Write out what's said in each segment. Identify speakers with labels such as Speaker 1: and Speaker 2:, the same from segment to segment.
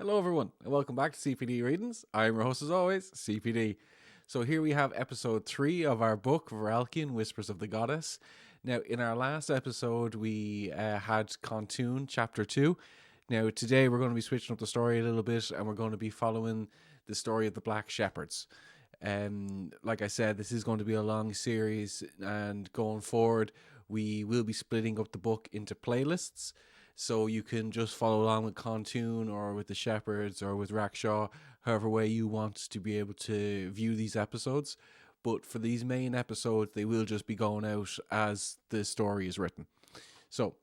Speaker 1: Hello, everyone, and welcome back to CPD Readings. I'm your host, as always, CPD. So here we have episode 3 of our book, Viralkien, Whispers of the Goddess. Now, in our last episode, we had Khantun, chapter 2. Now, today we're going to be switching up the story a little bit, and we're going to be following the story of the Black Shepherds. Like I said, this is going to be a long series, and going forward, we will be splitting up the book into playlists. So you can just follow along with Khantun or with the Shepherds or with Rakshaw, however way you want to be able to view these episodes. But for these main episodes, they will just be going out as the story is written. So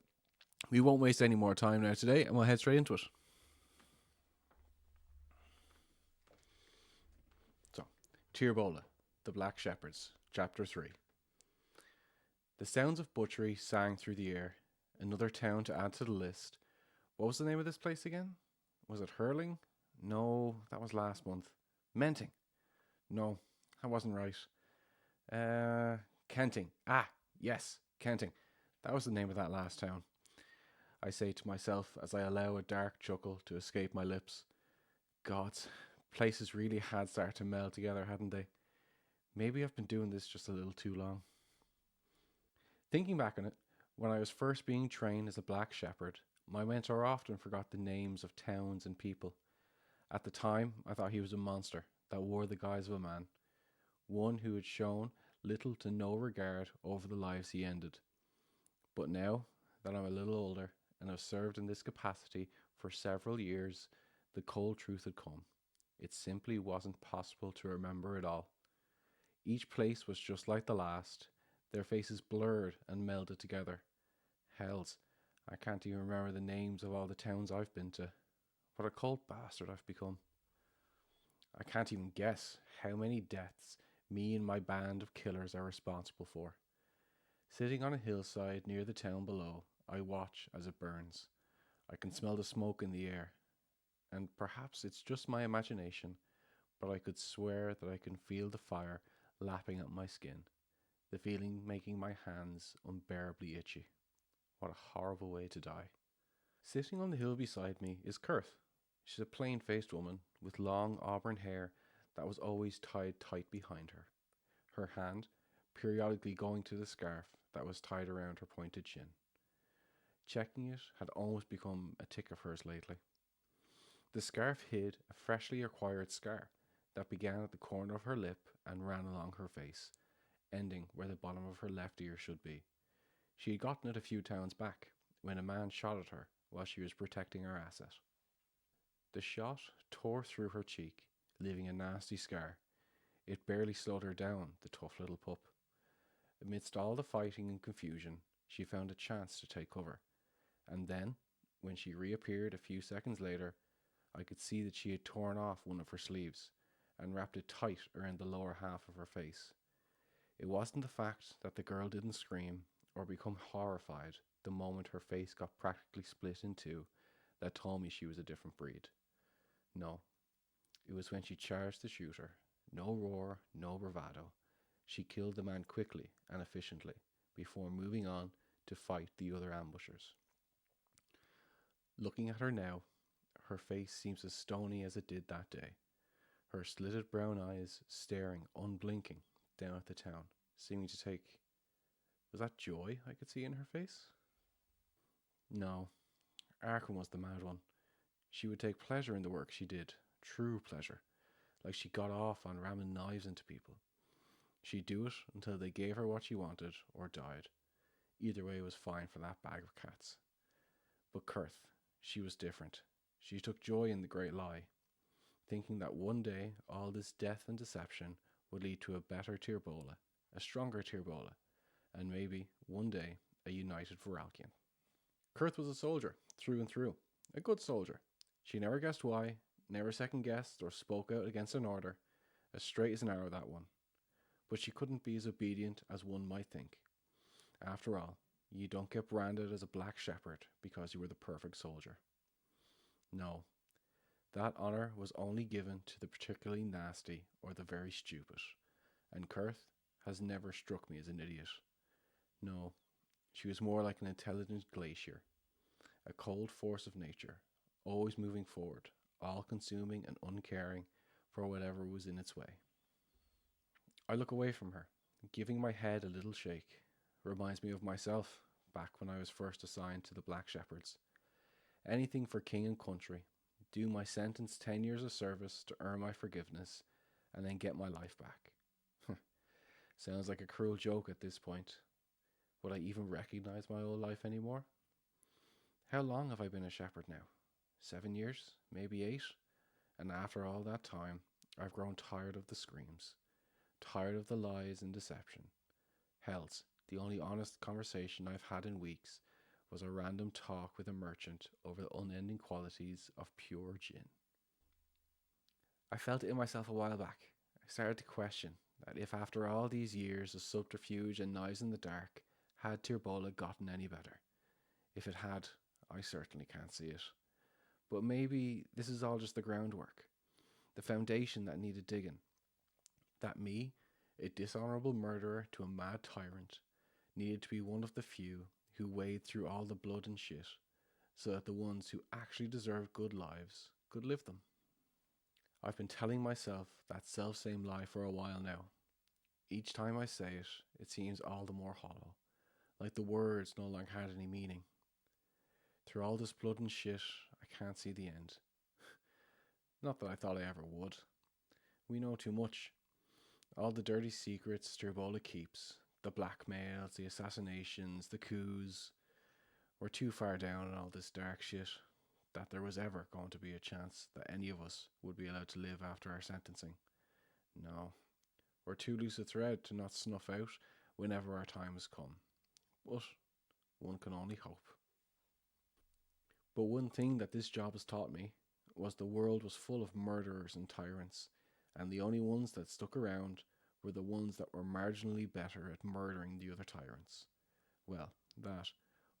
Speaker 1: we won't waste any more time now today, and we'll head straight into it. So, Tirbola, the Black Shepherds, Chapter 3. The sounds of butchery sang through the air. Another town to add to the list. What was the name of this place again? Was it Hurling? No, that was last month. Menting? No, that wasn't right. Kenting. Ah, yes, Kenting. That was the name of that last town. I say to myself as I allow a dark chuckle to escape my lips. Gods, places really had started to meld together, hadn't they? Maybe I've been doing this just a little too long. Thinking back on it, when I was first being trained as a black shepherd, my mentor often forgot the names of towns and people. At the time, I thought he was a monster that wore the guise of a man, one who had shown little to no regard over the lives he ended. But now that I'm a little older and have served in this capacity for several years, the cold truth had come. It simply wasn't possible to remember it all. Each place was just like the last, their faces blurred and melded together. Hells, I can't even remember the names of all the towns I've been to. What a cold bastard I've become. I can't even guess how many deaths me and my band of killers are responsible for. Sitting on a hillside near the town below, I watch as it burns. I can smell the smoke in the air. And perhaps it's just my imagination, but I could swear that I can feel the fire lapping at my skin, the feeling making my hands unbearably itchy. What a horrible way to die. Sitting on the hill beside me is Kurth. She's a plain-faced woman with long auburn hair that was always tied tight behind her, her hand periodically going to the scarf that was tied around her pointed chin. Checking it had almost become a tic of hers lately. The scarf hid a freshly acquired scar that began at the corner of her lip and ran along her face, ending where the bottom of her left ear should be. She had gotten it a few towns back, when a man shot at her while she was protecting her asset. The shot tore through her cheek, leaving a nasty scar. It barely slowed her down, the tough little pup. Amidst all the fighting and confusion, she found a chance to take cover. And then, when she reappeared a few seconds later, I could see that she had torn off one of her sleeves and wrapped it tight around the lower half of her face. It wasn't the fact that the girl didn't scream or become horrified the moment her face got practically split in two that told me she was a different breed. No, it was when she charged the shooter. No roar, no bravado. She killed the man quickly and efficiently before moving on to fight the other ambushers. Looking at her now, her face seems as stony as it did that day, her slitted brown eyes staring unblinking down at the town, seeming to take. Was that joy I could see in her face? No, Arkhan was the mad one. She would take pleasure in the work she did, true pleasure, like she got off on ramming knives into people. She'd do it until they gave her what she wanted or died. Either way was fine for that bag of cats. But Kurth, she was different. She took joy in the great lie, thinking that one day all this death and deception would lead to a better Tirbola, a stronger Tirbola, and maybe, one day, a united Viralkien. Kurth was a soldier, through and through. A good soldier. She never guessed why, never second guessed or spoke out against an order. As straight as an arrow, that one. But she couldn't be as obedient as one might think. After all, you don't get branded as a black shepherd because you were the perfect soldier. No, that honour was only given to the particularly nasty or the very stupid, and Kurth has never struck me as an idiot. No, she was more like an intelligent glacier, a cold force of nature, always moving forward, all consuming and uncaring for whatever was in its way. I look away from her, giving my head a little shake. Reminds me of myself back when I was first assigned to the Black Shepherds. Anything for king and country, do my sentence 10 years of service to earn my forgiveness, and then get my life back. Sounds like a cruel joke at this point. Would I even recognize my old life anymore? How long have I been a shepherd now? 7 years? Maybe 8? And after all that time, I've grown tired of the screams, tired of the lies and deception. Hells, the only honest conversation I've had in weeks was a random talk with a merchant over the unending qualities of pure gin. I felt it in myself a while back. I started to question that if after all these years of subterfuge and knives in the dark, had Tirbola gotten any better? If it had, I certainly can't see it. But maybe this is all just the groundwork, the foundation that needed digging. That me, a dishonourable murderer to a mad tyrant, needed to be one of the few who wade through all the blood and shit, so that the ones who actually deserved good lives could live them. I've been telling myself that self same lie for a while now. Each time I say it, it seems all the more hollow, like the words no longer had any meaning. Through all this blood and shit, I can't see the end. Not that I thought I ever would. We know too much. All the dirty secrets Sterbola keeps, the blackmails, the assassinations, the coups. We're too far down in all this dark shit that there was ever going to be a chance that any of us would be allowed to live after our sentencing. No, we're too loose a thread to not snuff out whenever our time has come. But one can only hope. But one thing that this job has taught me was the world was full of murderers and tyrants, and the only ones that stuck around were the ones that were marginally better at murdering the other tyrants. Well, that,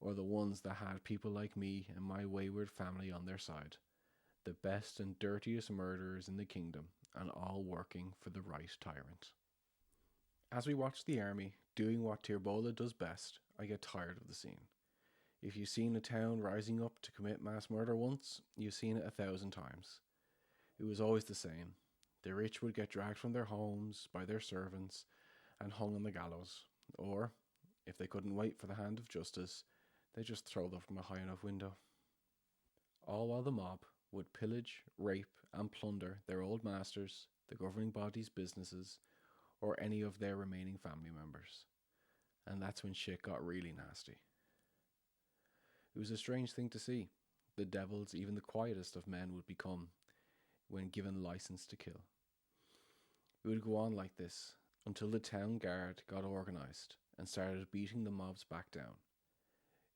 Speaker 1: or the ones that had people like me and my wayward family on their side. The best and dirtiest murderers in the kingdom, and all working for the right tyrant. As we watch the army doing what Tirbola does best, I get tired of the scene. If you've seen a town rising up to commit mass murder once, you've seen it 1,000 times. It was always the same. The rich would get dragged from their homes by their servants and hung on the gallows, or, if they couldn't wait for the hand of justice, they just throw them from a high enough window. All while the mob would pillage, rape, and plunder their old masters, the governing body's businesses, or any of their remaining family members. And that's when shit got really nasty. It was a strange thing to see. The devils even the quietest of men would become when given license to kill. It would go on like this until the town guard got organised and started beating the mobs back down.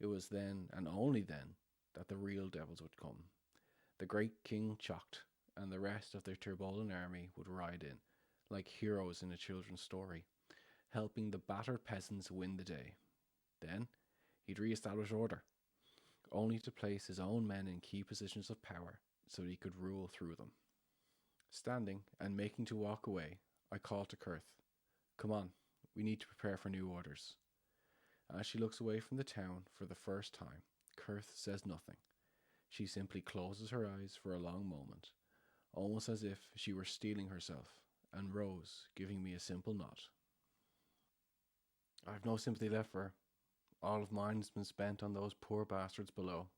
Speaker 1: It was then, and only then, that the real devils would come. The great King Chocht and the rest of the Tirbolan army would ride in, like heroes in a children's story, helping the battered peasants win the day. Then, he'd re-establish order, only to place his own men in key positions of power so he could rule through them. Standing and making to walk away, I called to Kurth, "Come on, we need to prepare for new orders." As she looks away from the town for the first time, Kurth says nothing. She simply closes her eyes for a long moment, almost as if she were steeling herself, and rose, giving me a simple nod. I've no sympathy left for her. All of mine has been spent on those poor bastards below,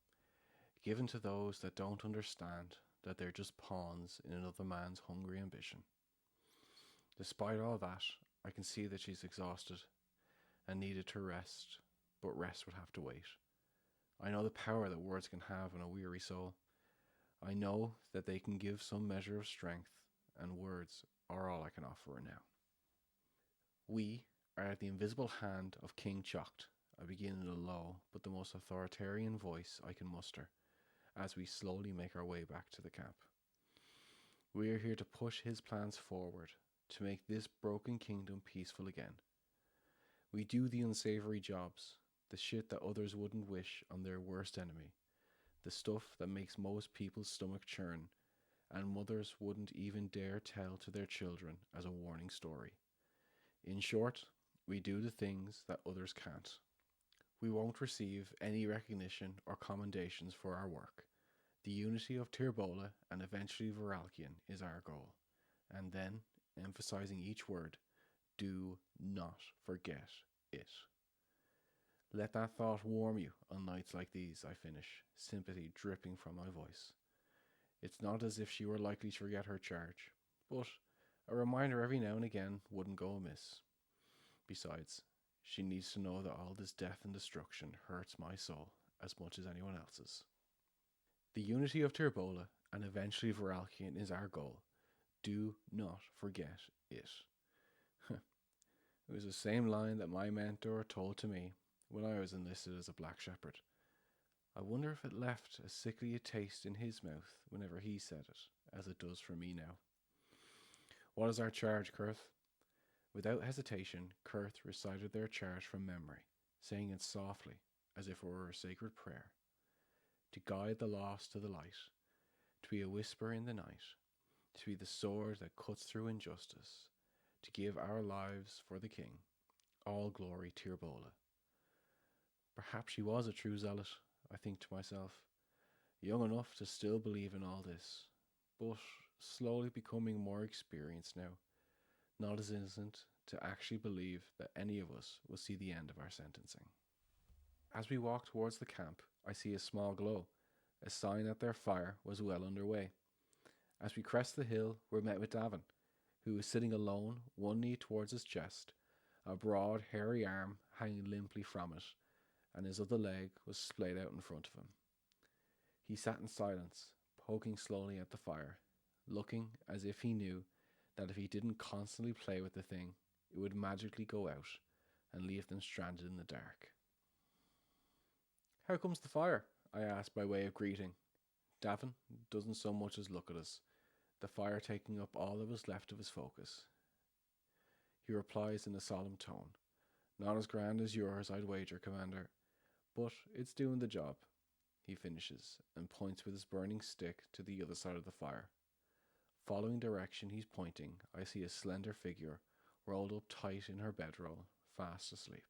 Speaker 1: given to those that don't understand that they're just pawns in another man's hungry ambition. Despite all that, I can see that she's exhausted and needed to rest, but rest would have to wait. I know the power that words can have on a weary soul. I know that they can give some measure of strength, and words are all I can offer her now. We are at the invisible hand of King Chocht. I begin in a low, but the most authoritarian voice I can muster, as we slowly make our way back to the camp. We are here to push his plans forward, to make this broken kingdom peaceful again. We do the unsavory jobs, the shit that others wouldn't wish on their worst enemy, the stuff that makes most people's stomach churn, and mothers wouldn't even dare tell to their children as a warning story. In short, we do the things that others can't. We won't receive any recognition or commendations for our work. The unity of Tirbola and eventually Viralkien is our goal. And then, emphasizing each word, do not forget it. Let that thought warm you on nights like these, I finish, sympathy dripping from my voice. It's not as if she were likely to forget her charge, but a reminder every now and again wouldn't go amiss. Besides, she needs to know that all this death and destruction hurts my soul as much as anyone else's. The unity of Tirbola and eventually Viralkien is our goal. Do not forget it. It was the same line that my mentor told to me when I was enlisted as a black shepherd. I wonder if it left as sickly a taste in his mouth whenever he said it, as it does for me now. What is our charge, Kurth? Without hesitation, Kurth recited their charge from memory, saying it softly, as if it were a sacred prayer. To guide the lost to the light, to be a whisper in the night, to be the sword that cuts through injustice, to give our lives for the King. All glory Tirbola. Perhaps she was a true zealot, I think to myself, young enough to still believe in all this, but slowly becoming more experienced now, not as innocent to actually believe that any of us will see the end of our sentencing. As we walk towards the camp, I see a small glow, a sign that their fire was well underway. As we crest the hill, we're met with Davin, who is sitting alone, one knee towards his chest, a broad, hairy arm hanging limply from it, and his other leg was splayed out in front of him. He sat in silence, poking slowly at the fire, looking as if he knew that if he didn't constantly play with the thing, it would magically go out and leave them stranded in the dark. How comes the fire? I asked by way of greeting. Davin doesn't so much as look at us, the fire taking up all that was left of his focus. He replies in a solemn tone, not as grand as yours, I'd wager, Commander, but it's doing the job. He finishes and points with his burning stick to the other side of the fire. Following direction he's pointing, I see a slender figure rolled up tight in her bedroll, fast asleep.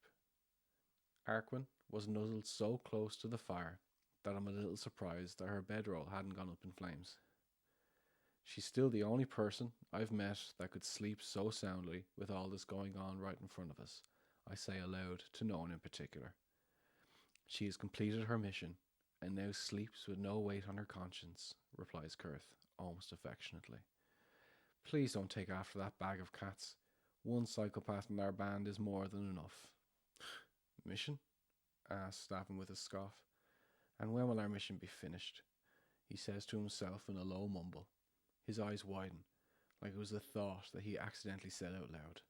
Speaker 1: Arquin was nuzzled so close to the fire that I'm a little surprised that her bedroll hadn't gone up in flames. She's still the only person I've met that could sleep so soundly with all this going on right in front of us, I say aloud to no one in particular. She has completed her mission and now sleeps with no weight on her conscience, replies Kurth, almost affectionately. Please don't take after that bag of cats. One psychopath in our band is more than enough. Mission? Asked Stavin with a scoff. And when will our mission be finished? He says to himself in a low mumble. His eyes widen, like it was a thought that he accidentally said out loud.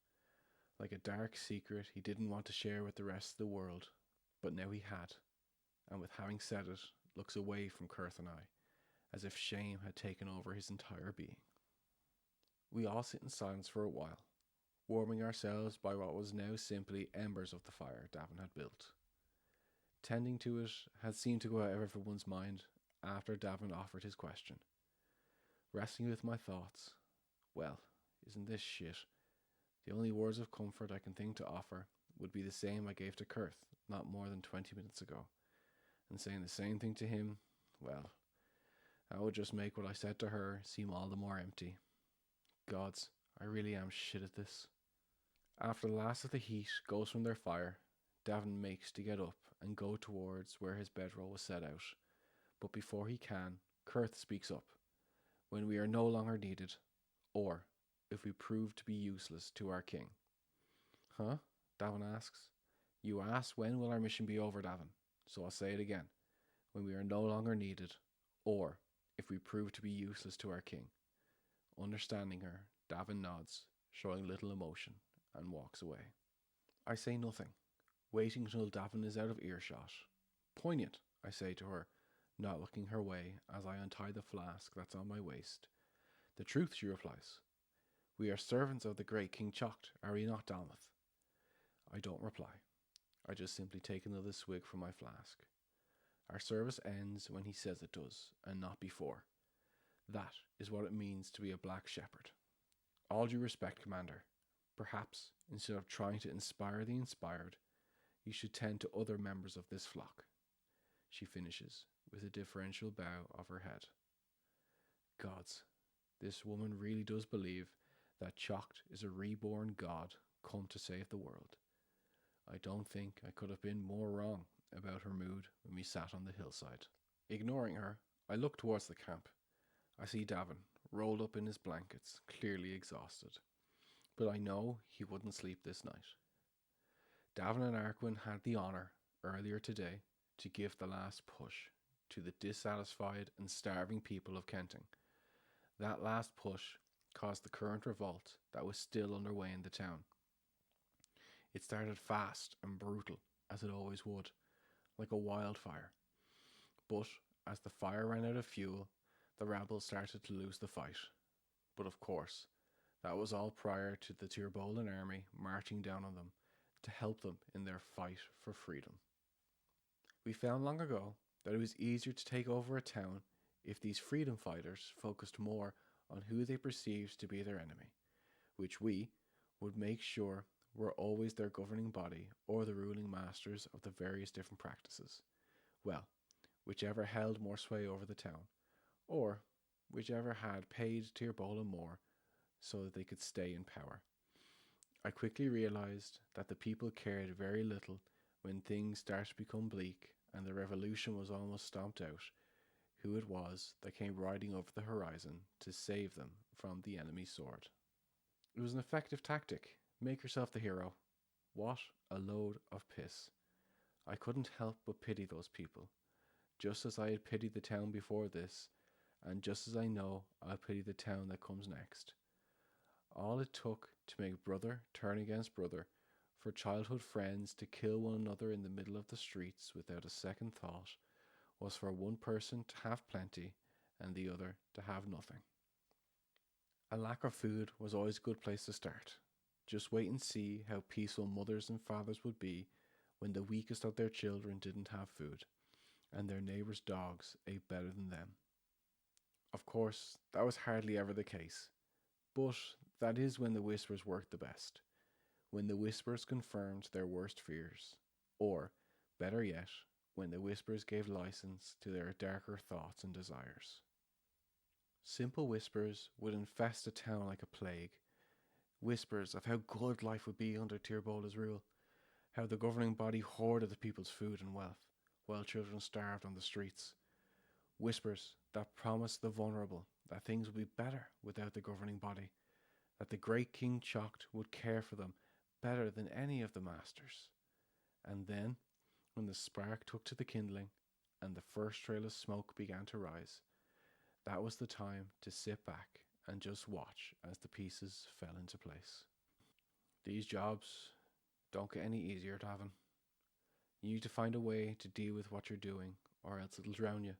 Speaker 1: Like a dark secret he didn't want to share with the rest of the world, but now he had, and with having said it, looks away from Kurth and I, as if shame had taken over his entire being. We all sit in silence for a while, warming ourselves by what was now simply embers of the fire Davin had built. Tending to it had seemed to go out of everyone's mind after Davin offered his question. Wrestling with my thoughts, well, isn't this shit? The only words of comfort I can think to offer would be the same I gave to Kurth not more than 20 minutes ago, and saying the same thing to him, well, that would just make what I said to her seem all the more empty. Gods, I really am shit at this. After the last of the heat goes from their fire, Davin makes to get up and go towards where his bedroll was set out, but before he can, Kurth speaks up. When we are no longer needed, or if we prove to be useless to our king. Huh? Davin asks. You asked when will our mission be over, Davin, so I'll say it again. When we are no longer needed, or if we prove to be useless to our king. Understanding her, Davin nods, showing little emotion, and walks away. I say nothing, waiting until Davin is out of earshot. Poignant, I say to her, not looking her way as I untie the flask that's on my waist. The truth, she replies. We are servants of the great King Chocht, are we not, Dalmath? I don't reply. I just simply take another swig from my flask. Our service ends when he says it does, and not before. That is what it means to be a black shepherd. All due respect, Commander. Perhaps, instead of trying to inspire the inspired, you should tend to other members of this flock. She finishes, with a deferential bow of her head. Gods, this woman really does believe that Choct is a reborn god come to save the world. I don't think I could have been more wrong about her mood when we sat on the hillside. Ignoring her, I look towards the camp. I see Davin, rolled up in his blankets, clearly exhausted. But I know he wouldn't sleep this night. Davin and Arquin had the honour, earlier today, to give the last push to the dissatisfied and starving people of Kenting. That last push caused the current revolt that was still underway in the town. It started fast and brutal, as it always would, like a wildfire. But as the fire ran out of fuel, the rebels started to lose the fight. But of course, that was all prior to the Tirbolan army marching down on them to help them in their fight for freedom. We found long ago that it was easier to take over a town if these freedom fighters focused more on who they perceived to be their enemy, which we would make sure were always their governing body or the ruling masters of the various different practices. Well, whichever held more sway over the town, or whichever had paid Tirbola more so that they could stay in power. I quickly realized that the people cared very little when things started to become bleak and the revolution was almost stomped out, who it was that came riding over the horizon to save them from the enemy's sword. It was an effective tactic. Make yourself the hero. What a load of piss. I couldn't help but pity those people, just as I had pitied the town before this, and just as I know I'll pity the town that comes next. All it took to make brother turn against brother, for childhood friends to kill one another in the middle of the streets without a second thought, was for one person to have plenty and the other to have nothing. A lack of food was always a good place to start. Just wait and see how peaceful mothers and fathers would be when the weakest of their children didn't have food, and their neighbours' dogs ate better than them. Of course, that was hardly ever the case, but that is when the whispers worked the best, when the whispers confirmed their worst fears, or, better yet, when the whispers gave license to their darker thoughts and desires. Simple whispers would infest a town like a plague, whispers of how good life would be under Tirbola's rule, how the governing body hoarded the people's food and wealth, while children starved on the streets. Whispers that promised the vulnerable that things would be better without the governing body, that the great King Choct would care for them better than any of the masters. And then, when the spark took to the kindling, and the first trail of smoke began to rise, that was the time to sit back and just watch as the pieces fell into place. These jobs don't get any easier, Davin. You need to find a way to deal with what you're doing, or else it'll drown you.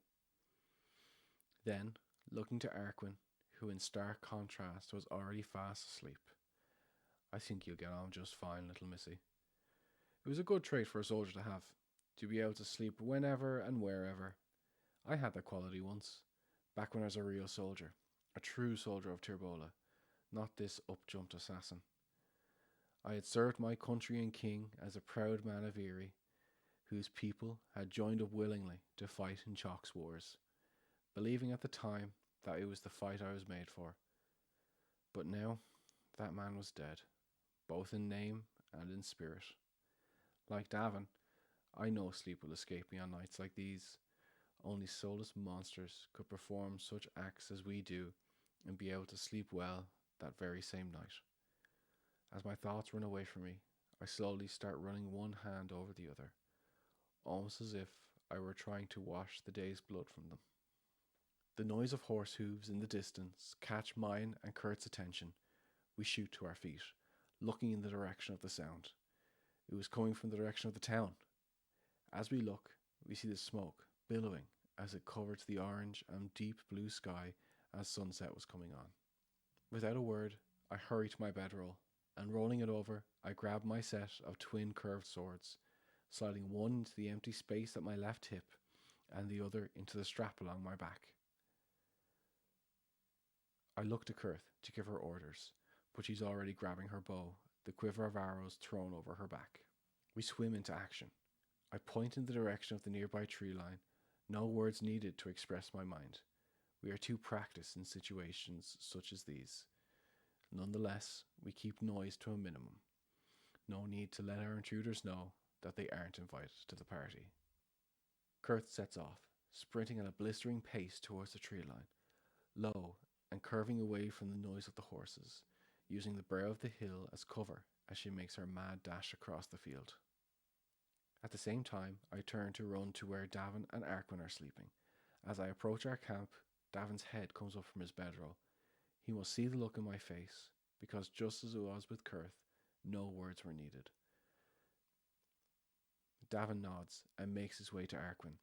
Speaker 1: Then, looking to Arquin, who in stark contrast was already fast asleep. I think you'll get on just fine, little missy. It was a good trait for a soldier to have, to be able to sleep whenever and wherever. I had that quality once, back when I was a real soldier, a true soldier of Tirbola, not this up-jumped assassin. I had served my country and king as a proud man of Erie, whose people had joined up willingly to fight in Choct's wars, believing at the time that it was the fight I was made for. But now, that man was dead, both in name and in spirit. Like Davin, I know sleep will escape me on nights like these. Only soulless monsters could perform such acts as we do and be able to sleep well that very same night. As my thoughts run away from me, I slowly start running one hand over the other, almost as if I were trying to wash the day's blood from them. The noise of horse hooves in the distance catch mine and Kurt's attention. We shoot to our feet, looking in the direction of the sound. It was coming from the direction of the town. As we look, we see the smoke billowing as it covered the orange and deep blue sky as sunset was coming on. Without a word, I hurry to my bedroll, and rolling it over, I grab my set of twin curved swords, sliding one into the empty space at my left hip and the other into the strap along my back. I look to Kurth to give her orders, but she's already grabbing her bow, the quiver of arrows thrown over her back. We swim into action. I point in the direction of the nearby tree line, No words needed to express my mind. We are too practiced in situations such as these. Nonetheless, we keep noise to a minimum. No need to let our intruders know that they aren't invited to the party. Kurth sets off, sprinting at a blistering pace towards the tree line, low and curving away from the noise of the horses, using the brow of the hill as cover as she makes her mad dash across the field. At the same time, I turn to run to where Davin and Arquin are sleeping. As I approach our camp, Davin's head comes up from his bedroll. He must see the look in my face, because just as it was with Kurth, no words were needed. Davin nods and makes his way to Arquin,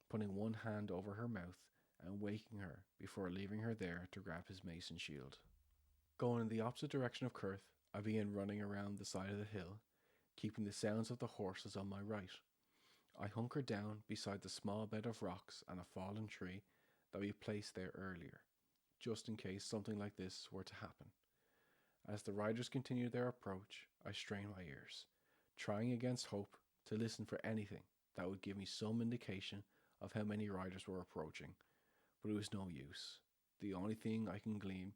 Speaker 1: putting one hand over her mouth and waking her before leaving her there to grab his mace and shield. Going in the opposite direction of Kurth, I begin running around the side of the hill, keeping the sounds of the horses on my right. I hunker down beside the small bed of rocks and a fallen tree that we placed there earlier, just in case something like this were to happen. As the riders continue their approach, I strain my ears, trying against hope to listen for anything that would give me some indication of how many riders were approaching, but it was no use. The only thing I can glean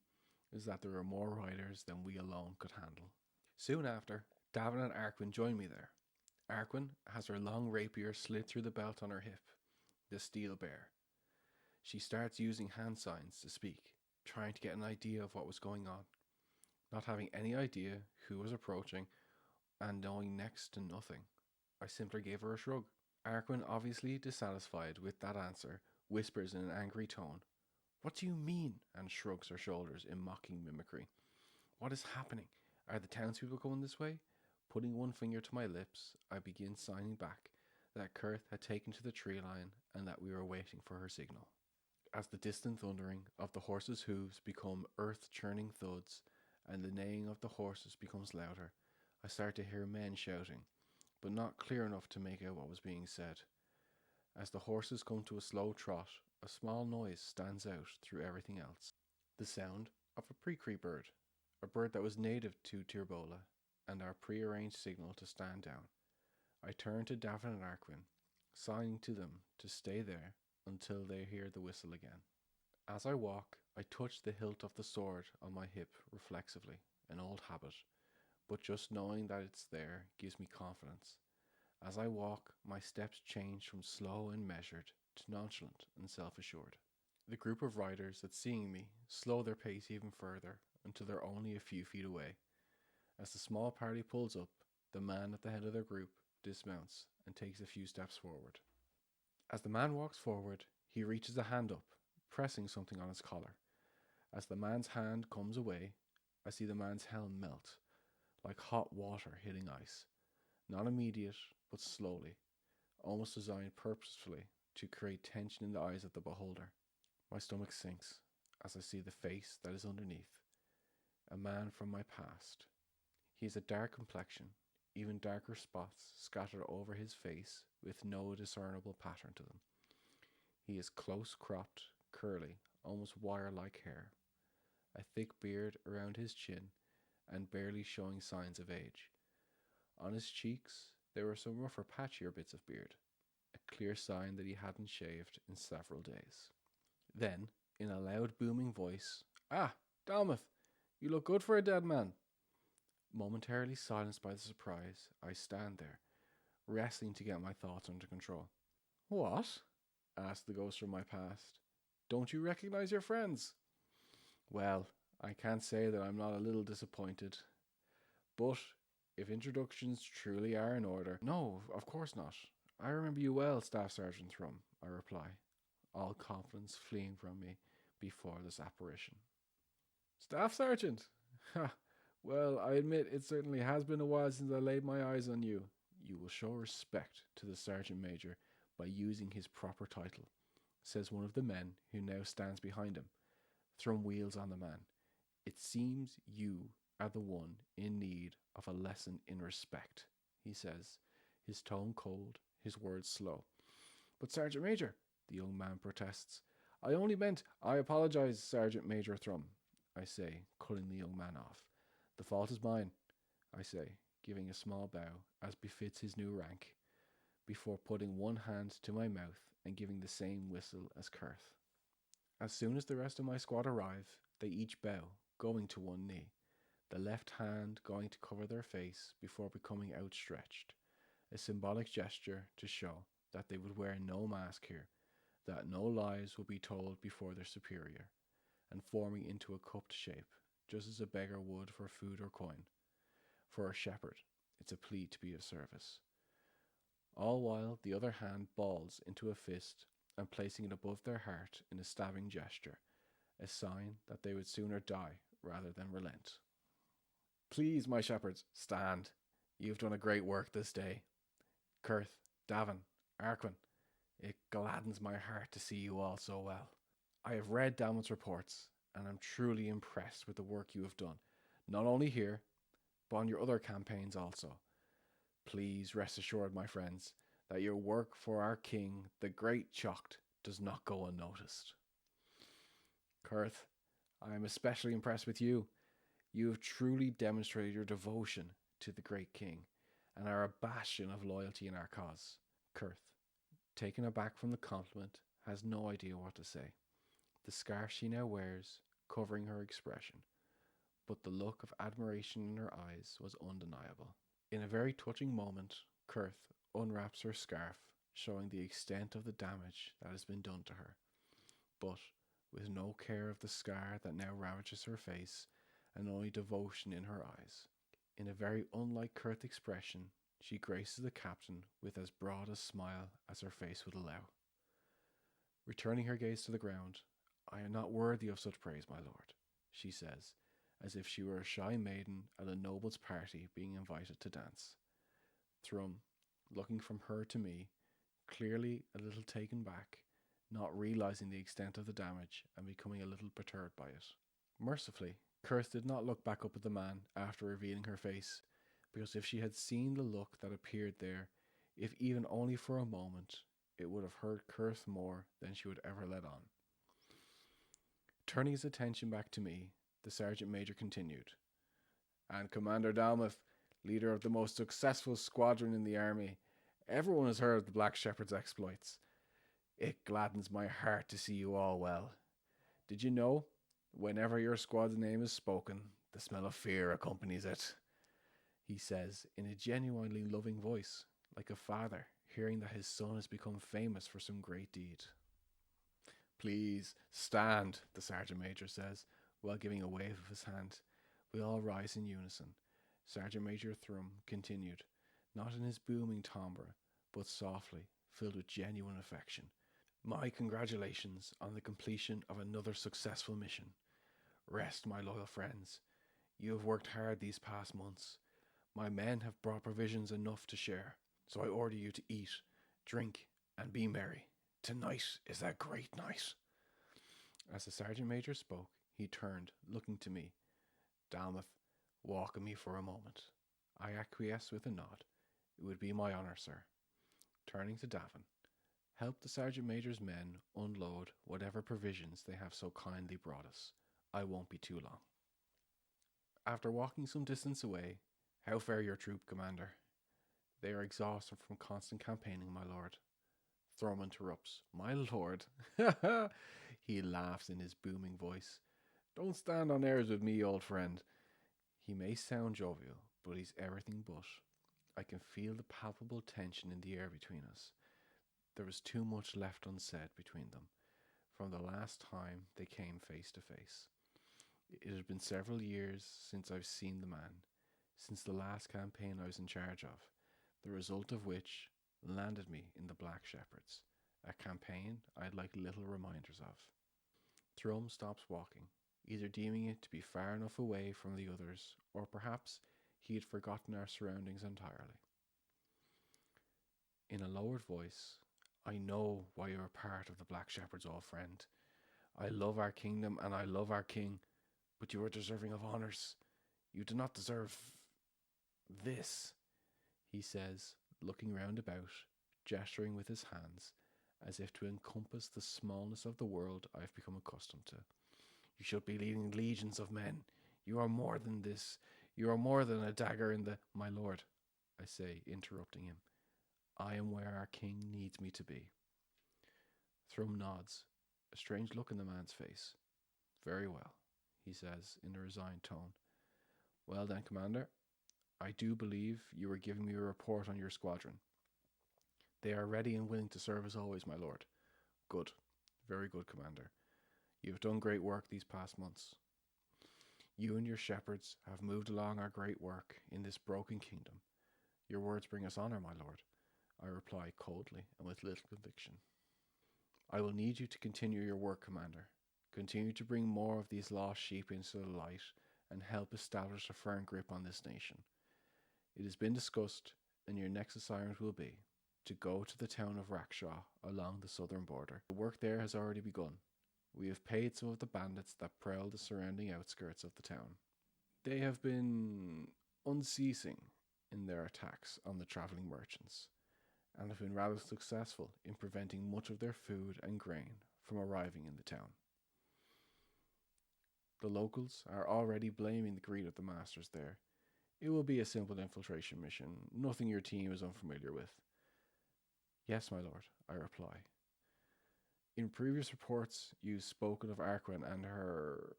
Speaker 1: is that there were more riders than we alone could handle. Soon after, Davin and Arquin join me there. Arquin has her long rapier slit through the belt on her hip, the steel bare. She starts using hand signs to speak, trying to get an idea of what was going on. Not having any idea who was approaching, and knowing next to nothing, I simply gave her a shrug. Arquin, obviously dissatisfied with that answer, whispers in an angry tone, "What do you mean?" and shrugs her shoulders in mocking mimicry. What is happening? Are the townspeople going this way? Putting one finger to my lips, I begin signing back that Kurth had taken to the tree line and that we were waiting for her signal. As the distant thundering of the horses' hooves become earth-churning thuds, and the neighing of the horses becomes louder, I start to hear men shouting, but not clear enough to make out what was being said. As the horses come to a slow trot, a small noise stands out through everything else. The sound of a pre-cree bird, a bird that was native to Tirbola, and our pre-arranged signal to stand down. I turn to Davin and Arquin, signing to them to stay there until they hear the whistle again. As I walk, I touch the hilt of the sword on my hip reflexively, an old habit, but just knowing that it's there gives me confidence. As I walk, my steps change from slow and measured to nonchalant and self-assured. The group of riders that seeing me slow their pace even further until they're only a few feet away. As the small party pulls up, the man at the head of their group dismounts and takes a few steps forward. As the man walks forward, he reaches a hand up, pressing something on his collar. As the man's hand comes away, I see the man's helm melt, like hot water hitting ice. Not immediate, but slowly, almost designed purposefully to create tension in the eyes of the beholder. My stomach sinks as I see the face that is underneath. A man from my past. He has a dark complexion, even darker spots scattered over his face with no discernible pattern to them. He is close-cropped, curly, almost wire-like hair, a thick beard around his chin, and barely showing signs of age. On his cheeks, there were some rougher, patchier bits of beard, a clear sign that he hadn't shaved in several days. Then, in a loud, booming voice, "Ah, Dalmuth, you look good for a dead man." Momentarily silenced by the surprise, I stand there, wrestling to get my thoughts under control. "What?" asked the ghost from my past. "Don't you recognize your friends?" Well, I can't say that I'm not a little disappointed. But if introductions truly are in order... "No, of course not. I remember you well, Staff Sergeant Thrum," I reply, all confidence fleeing from me before this apparition. "Staff Sergeant? Ha! Well, I admit it certainly has been a while since I laid my eyes on you." "You will show respect to the Sergeant Major by using his proper title," says one of the men who now stands behind him. Thrum wheels on the man. "It seems you are the one in need of a lesson in respect," he says, his tone cold, his words slow. "But Sergeant Major," the young man protests. "I only meant..." "I apologize, Sergeant Major Thrum," I say, cutting the young man off. "The fault is mine," I say, giving a small bow, as befits his new rank, before putting one hand to my mouth and giving the same whistle as Kurth. As soon as the rest of my squad arrive, they each bow, going to one knee, the left hand going to cover their face before becoming outstretched, a symbolic gesture to show that they would wear no mask here, that no lies will be told before their superior, and forming into a cupped shape, just as a beggar would for food or coin. For a shepherd, it's a plea to be of service. All while the other hand balls into a fist and placing it above their heart in a stabbing gesture, a sign that they would sooner die rather than relent. Please, my shepherds, stand. You've done a great work this day. Kurth, Davin, Arquin, it gladdens my heart to see you all so well. I have read Damon's reports, and am truly impressed with the work you have done, not only here, but on your other campaigns also. Please rest assured, my friends, that your work for our king, the Great Chocht, does not go unnoticed. Kurth, I am especially impressed with you. You have truly demonstrated your devotion to the great king, and are a bastion of loyalty in our cause. Kurth, taken aback from the compliment, has no idea what to say. The scarf she now wears, covering her expression, but the look of admiration in her eyes was undeniable. In a very touching moment, Kurth unwraps her scarf, showing the extent of the damage that has been done to her, but with no care of the scar that now ravages her face, and only devotion in her eyes. In a very unlike Kurth expression, she graces the captain with as broad a smile as her face would allow. Returning her gaze to the ground, I am not worthy of such praise, my lord, she says, as if she were a shy maiden at a noble's party being invited to dance. Thrum, looking from her to me, clearly a little taken back, not realizing the extent of the damage and becoming a little perturbed by it. Mercifully, Kurth did not look back up at the man after revealing her face, because if she had seen the look that appeared there, if even only for a moment, it would have hurt Kurth more than she would ever let on. Turning his attention back to me, the Sergeant Major continued, "And Commander Dalmuth, leader of the most successful squadron in the army, everyone has heard of the Black Shepherd's exploits. It gladdens my heart to see you all well. Did you know, whenever your squad's name is spoken, the smell of fear accompanies it?" he says in a genuinely loving voice, like a father hearing that his son has become famous for some great deed. "Please, stand," the Sergeant Major says, while giving a wave of his hand. We all rise in unison. Sergeant Major Thrum continued, not in his booming timbre, but softly, filled with genuine affection. "My congratulations on the completion of another successful mission. Rest, my loyal friends. You have worked hard these past months. My men have brought provisions enough to share, so I order you to eat, drink, and be merry. Tonight is a great night." As the Sergeant Major spoke, he turned, looking to me. "Dalmuth, walk with me for a moment." I acquiesced with a nod. "It would be my honour, sir." Turning to Davin, "Help the Sergeant Major's men unload whatever provisions they have so kindly brought us. I won't be too long." After walking some distance away, "How fare your troop, Commander?" "They are exhausted from constant campaigning, my lord." Thrum interrupts. "My lord?" He laughs in his booming voice. "Don't stand on airs with me, old friend." He may sound jovial, but he's everything but. I can feel the palpable tension in the air between us. There was too much left unsaid between them, from the last time they came face to face. It has been several years since I've seen the man, since the last campaign I was in charge of, the result of which landed me in the Black Shepherds, a campaign I'd like little reminders of. Thrum stops walking, either deeming it to be far enough away from the others, or perhaps he had forgotten our surroundings entirely. In a lowered voice, "I know why you are part of the Black Shepherds, old friend. I love our kingdom and I love our king, but you are deserving of honours. You do not deserve this," he says, looking round about, gesturing with his hands, as if to encompass the smallness of the world I have become accustomed to. "You should be leading legions of men. You are more than this. You are more than a dagger in the—" "My lord," I say, interrupting him, "I am where our king needs me to be." Thrum nods, a strange look in the man's face. Very well, he says in a resigned tone. Well then, Commander, I do believe you are giving me a report on your squadron. They are ready and willing to serve as always, my lord. Good. Very good, Commander. You have done great work these past months. You and your shepherds have moved along our great work in this broken kingdom. Your words bring us honor, my lord, I reply coldly and with little conviction. I will need you to continue your work, Commander. Continue to bring more of these lost sheep into the light and help establish a firm grip on this nation. It has been discussed, and your next assignment will be to go to the town of Rakshaw along the southern border. The work there has already begun. We have paid some of the bandits that prowl the surrounding outskirts of the town. They have been unceasing in their attacks on the travelling merchants and have been rather successful in preventing much of their food and grain from arriving in the town. The locals are already blaming the greed of the masters there. It will be a simple infiltration mission, nothing your team is unfamiliar with. Yes, my lord, I reply. In previous reports, you've spoken of Arquin and her.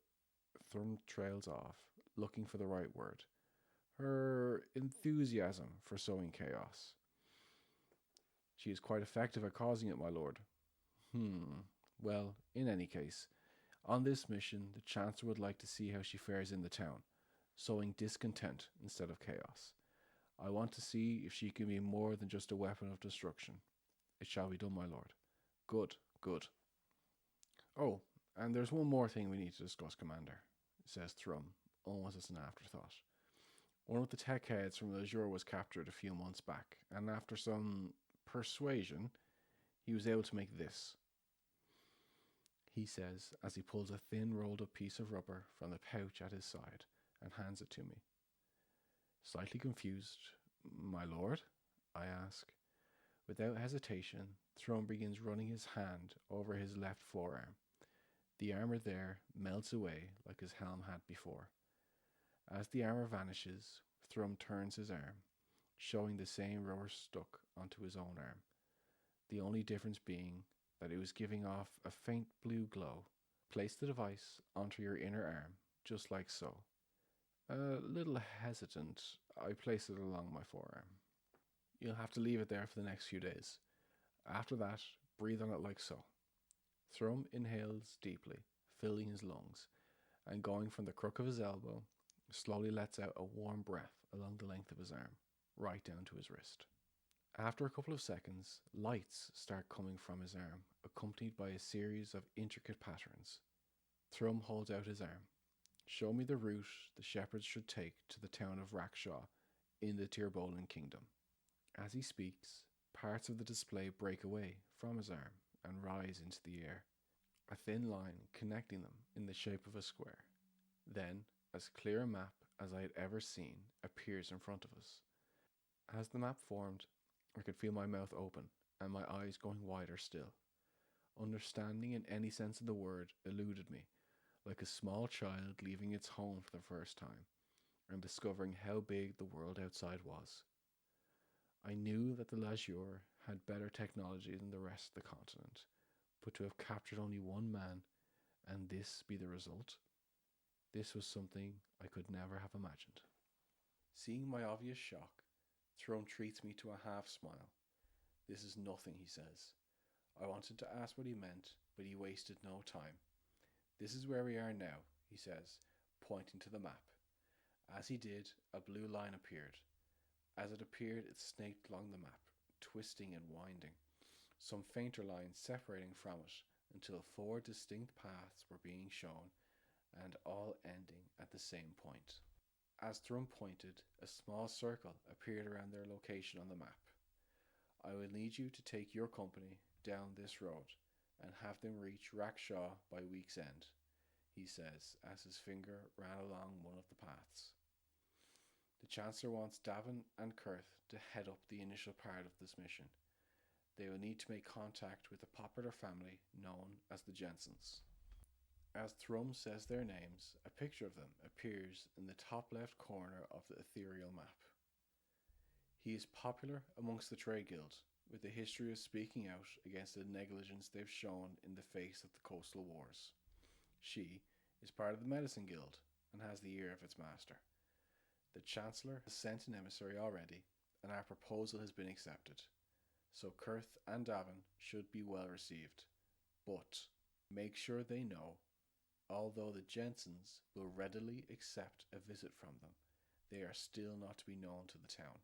Speaker 1: Thrum trails off, looking for the right word. Her enthusiasm for sowing chaos. She is quite effective at causing it, my lord. Well, in any case, on this mission, the Chancellor would like to see how she fares in the town, sowing discontent instead of chaos. I want to see if she can be more than just a weapon of destruction. It shall be done, my lord. Good, good. Oh, and there's one more thing we need to discuss, Commander, says Thrum, almost as an afterthought. One of the tech heads from Azure was captured a few months back, and after some persuasion, he was able to make this, he says as he pulls a thin rolled up piece of rubber from the pouch at his side and hands it to me. Slightly confused, my lord? I ask. Without hesitation, Thrum begins running his hand over his left forearm. The armor there melts away like his helm had before. As the armor vanishes, Thrum turns his arm, showing the same rubber stuck onto his own arm. The only difference being that it was giving off a faint blue glow. Place the device onto your inner arm, just like so. A little hesitant, I place it along my forearm. You'll have to leave it there for the next few days. After that, breathe on it like so. Thrum inhales deeply, filling his lungs, and going from the crook of his elbow, slowly lets out a warm breath along the length of his arm, right down to his wrist. After a couple of seconds, lights start coming from his arm, accompanied by a series of intricate patterns. Thrum holds out his arm. Show me the route the shepherds should take to the town of Rakshaw in the Tirbolan kingdom. As he speaks, parts of the display break away from his arm and rise into the air, a thin line connecting them in the shape of a square. Then, as clear a map as I had ever seen appears in front of us. As the map formed, I could feel my mouth open and my eyes going wider still. Understanding in any sense of the word eluded me, like a small child leaving its home for the first time and discovering how big the world outside was. I knew that the Lazure had better technology than the rest of the continent, but to have captured only one man and this be the result, this was something I could never have imagined. Seeing my obvious shock, Thrum treats me to a half smile. This is nothing, he says. I wanted to ask what he meant, but he wasted no time. This is where we are now, he says, pointing to the map. As he did, a blue line appeared. As it appeared, it snaked along the map, twisting and winding, some fainter lines separating from it until 4 distinct paths were being shown and all ending at the same point. As Thrum pointed, a small circle appeared around their location on the map. I will need you to take your company down this road and have them reach Rakshaw by week's end, he says as his finger ran along one of the paths. The Chancellor wants Davin and Kurth to head up the initial part of this mission. They will need to make contact with a popular family known as the Jensens. As Thrum says their names, a picture of them appears in the top left corner of the ethereal map. He is popular amongst the trade guild, with a history of speaking out against the negligence they've shown in the face of the coastal wars. She is part of the Medicine Guild and has the ear of its master. The Chancellor has sent an emissary already, and our proposal has been accepted. So Kurth and Davin should be well received. But make sure they know, although the Jensens will readily accept a visit from them, they are still not to be known to the town.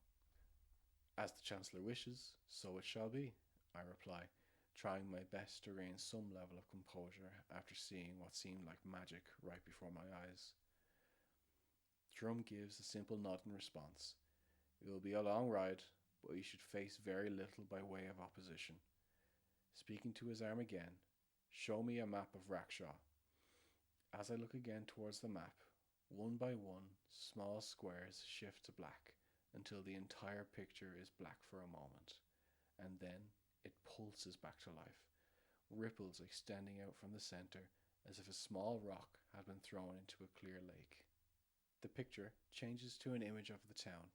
Speaker 1: As the Chancellor wishes, so it shall be, I reply, trying my best to regain some level of composure after seeing what seemed like magic right before my eyes. Drum gives a simple nod in response. It will be a long ride, but you should face very little by way of opposition. Speaking to his arm again, show me a map of Rakshaw. As I look again towards the map, one by one, small squares shift to black until the entire picture is black for a moment, and then it pulses back to life, ripples extending out from the center as if a small rock had been thrown into a clear lake. The picture changes to an image of the town.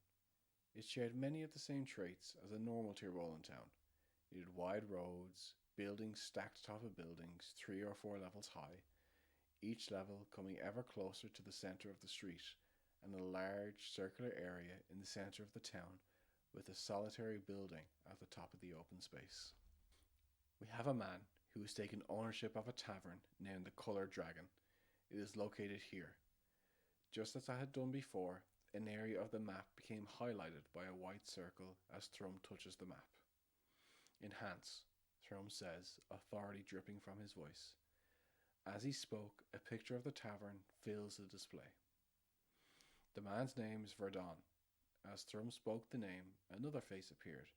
Speaker 1: It shared many of the same traits as a normal Tyrolean town. It had wide roads, buildings stacked atop of buildings 3 or 4 levels high, each level coming ever closer to the center of the street, and a large circular area in the center of the town with a solitary building at the top of the open space. We have a man who has taken ownership of a tavern named the Coloured Dragon. It is located here. Just as I had done before, an area of the map became highlighted by a white circle as Thrum touches the map. Enhance, Thrum says, authority dripping from his voice. As he spoke, a picture of the tavern fills the display. The man's name is Verdon. As Thrum spoke the name, another face appeared,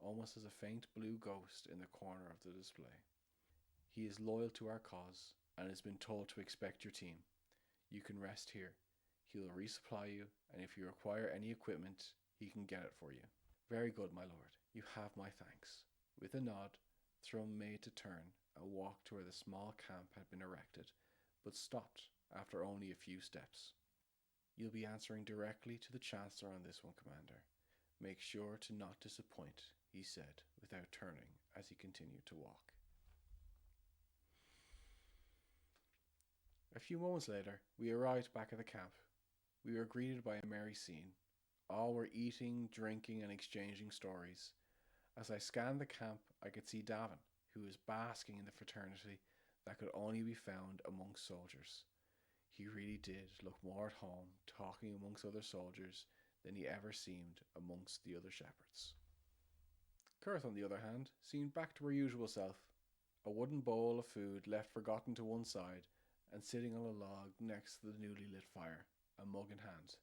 Speaker 1: almost as a faint blue ghost in the corner of the display. He is loyal to our cause and has been told to expect your team. You can rest here. He will resupply you, and if you require any equipment, he can get it for you. Very good, my lord. You have my thanks. With a nod, Thrum made to turn and walk to where the small camp had been erected, but stopped after only a few steps. You'll be answering directly to the Chancellor on this one, Commander. Make sure to not disappoint, he said, without turning as he continued to walk. A few moments later, we arrived back at the camp. We were greeted by a merry scene. All were eating, drinking, and exchanging stories. As I scanned the camp, I could see Davin, who was basking in the fraternity that could only be found amongst soldiers. He really did look more at home talking amongst other soldiers than he ever seemed amongst the other shepherds. Kurth, on the other hand, seemed back to her usual self, a wooden bowl of food left forgotten to one side and sitting on a log next to the newly lit fire, a mug in hand.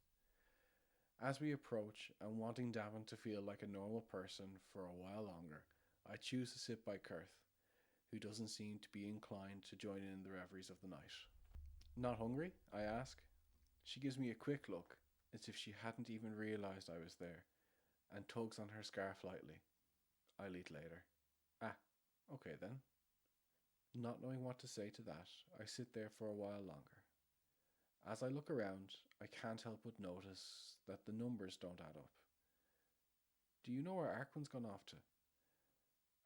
Speaker 1: As we approach, and wanting Davin to feel like a normal person for a while longer, I choose to sit by Kurth, who doesn't seem to be inclined to join in the reveries of the night. Not hungry? I ask. She gives me a quick look, as if she hadn't even realized I was there, and tugs on her scarf lightly. I'll eat later. Ah, okay then. Not knowing what to say to that, I sit there for a while longer. As I look around, I can't help but notice that the numbers don't add up. Do you know where Arkwan's gone off to?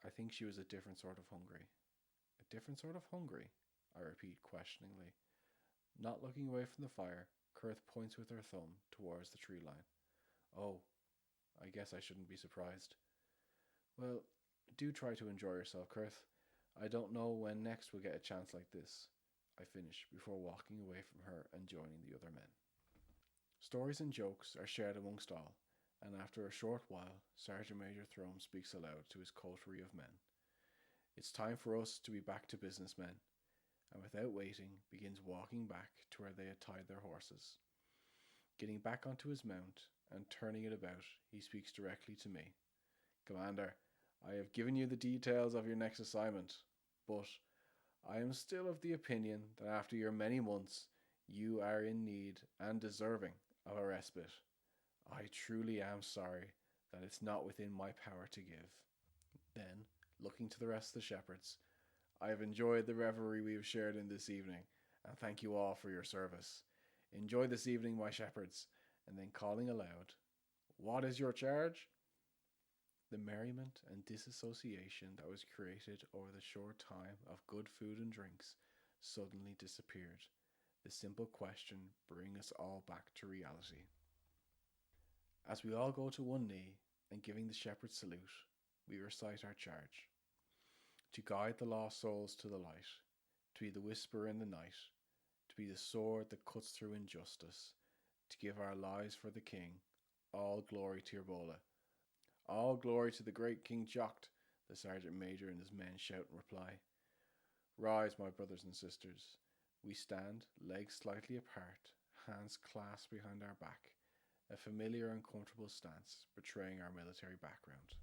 Speaker 1: I think she was a different sort of hungry. A different sort of hungry? I repeat questioningly. Not looking away from the fire, Kurth points with her thumb towards the tree line. Oh, I guess I shouldn't be surprised. Well, do try to enjoy yourself, Kurth. I don't know when next we'll get a chance like this, I finish before walking away from her and joining the other men. Stories and jokes are shared amongst all, and after a short while, Sergeant Major Thrum speaks aloud to his coterie of men. It's time for us to be back to business, men, and without waiting begins walking back to where they had tied their horses. Getting back onto his mount and turning it about, he speaks directly to me. Commander, I have given you the details of your next assignment, but I am still of the opinion that after your many months, you are in need and deserving of a respite. I truly am sorry that it's not within my power to give. Then, looking to the rest of the shepherds, I have enjoyed the revelry we have shared in this evening, and thank you all for your service. Enjoy this evening, my shepherds, and then calling aloud, What is your charge? The merriment and disassociation that was created over the short time of good food and drinks suddenly disappeared. The simple question bringing us all back to reality. As we all go to one knee and giving the shepherd salute, we recite our charge to guide the lost souls to the light, to be the whisper in the night, to be the sword that cuts through injustice, to give our lives for the King. All glory to your Bola. All glory to the great King Jocht, the Sergeant Major and his men shout in reply. Rise, my brothers and sisters. We stand, legs slightly apart, hands clasped behind our back, a familiar and comfortable stance betraying our military background.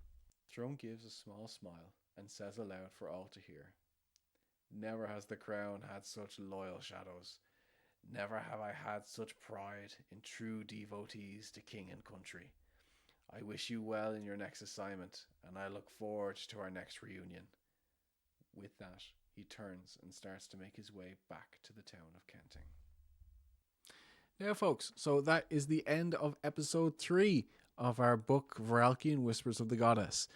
Speaker 1: Throne gives a small smile and says aloud for all to hear, Never has the crown had such loyal shadows. Never have I had such pride in true devotees to king and country. I wish you well in your next assignment, and I look forward to our next reunion. With that, he turns and starts to make his way back to the town of Kenting. Now, folks, so that is the end of episode 3 of our book, Viralkien, Whispers of the Goddess.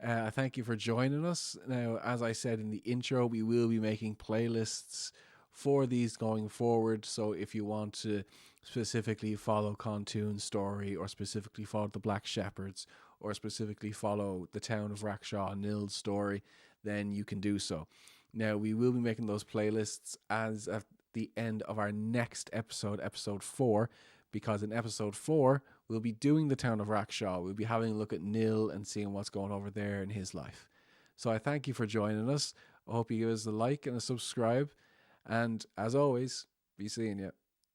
Speaker 1: I thank you for joining us. Now, as I said in the intro, we will be making playlists for these going forward. So if you want to specifically follow Khontoon's story, or specifically follow the Black Shepherds, or specifically follow the town of Rakshaw Nil's story, then you can do so. Now, we will be making those playlists as at the end of our next episode, episode 4, because in episode 4, we'll be doing the town of Rakshaw. We'll be having a look at Nil and seeing what's going over there in his life. So I thank you for joining us. I hope you give us a like and a subscribe. And as always, be seeing you.